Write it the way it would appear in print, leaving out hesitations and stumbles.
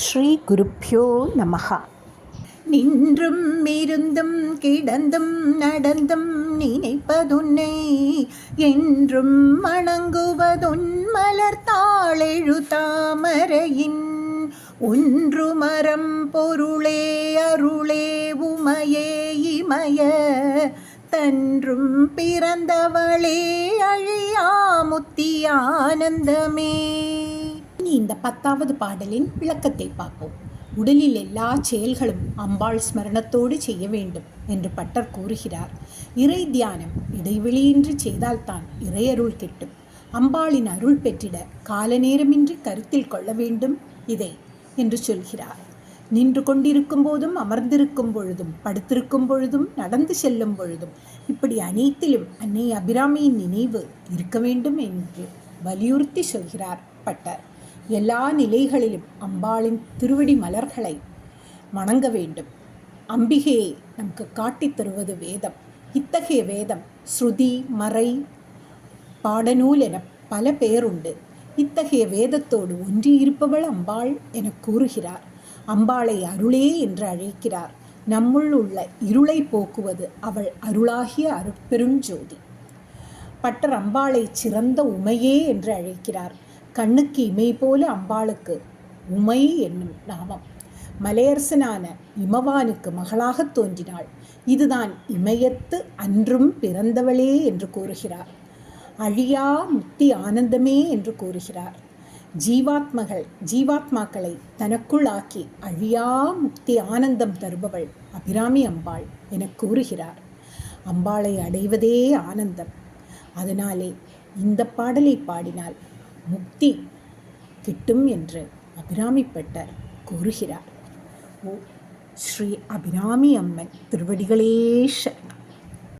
ஸ்ரீ குருப்யோ நமஹ. நின்றும் இருந்தும் கிடந்தும் நடந்தும் நினைப்பதுன்னை என்றும் வணங்குவதுன் மலர்த்தாளெழு தாமரையின் ஒன்று மரம் பொருளே அருளே உமையே இமய தன்றும் பிறந்தவளே அழியா முத்தி ஆனந்தமே. இனி இந்த 10வது பாடலின் விளக்கத்தை பார்ப்போம். உடலில் எல்லா செயல்களும் அம்பாள் ஸ்மரணத்தோடு செய்ய வேண்டும் என்று பட்டர் கூறுகிறார். இறை தியானம் இடைவெளியின்றி செய்தால்தான் இறையருள் கிட்டும். அம்பாளின் அருள் பெற்றிட கால நேரமின்றி கருத்தில் கொள்ள வேண்டும் இதை என்று சொல்கிறார். நின்று கொண்டிருக்கும் போதும், அமர்ந்திருக்கும் பொழுதும், படுத்திருக்கும் பொழுதும், நடந்து செல்லும் பொழுதும், இப்படி அனைத்திலும் அன்னை அபிராமியின் நினைவு இருக்க வேண்டும் என்று வலியுறுத்தி சொல்கிறார் பட்டர். எல்லா நிலைகளிலும் அம்பாளின் திருவடி மலர்களை வணங்க வேண்டும். அம்பிகையை நமக்கு காட்டித் தருவது வேதம். இத்தகைய வேதம் ஸ்ருதி, மறை, பாடநூல் என பல பெயருண்டு. இத்தகைய வேதத்தோடு ஒன்றி இருப்பவள் அம்பாள் என கூறுகிறார். அம்பாளை அருளே என்று அழைக்கிறார். நம்முள் உள்ள இருளை போக்குவது அவள் அருளாகிய அருட்பெருஞ்சோதி. பட்டர் அம்பாளை சிறந்த உமையே என்று அழைக்கிறார். கண்ணுக்கு இமை போல அம்பாளுக்கு உமை என்னும் நாமம். மலையரசனான இமவானுக்கு மகளாக தோன்றினாள். இதுதான் இமயத்து அன்றும் பிறந்தவளே என்று கூறுகிறார். அழியா முக்தி ஆனந்தமே என்று கூறுகிறார். ஜீவாத்மாக்களை தனக்குள் ஆக்கி அழியா முக்தி ஆனந்தம் தருபவள் அபிராமி அம்பாள் என கூறுகிறார். அம்பாளை அடைவதே ஆனந்தம். அதனாலே இந்த பாடலை பாடினால் முக்தி கிட்டும் என்று அபிராமி பட்டர் கூறுகிறார். ஓ ஸ்ரீ அபிராமி அம்மன் திருவடிகளே சரணம்.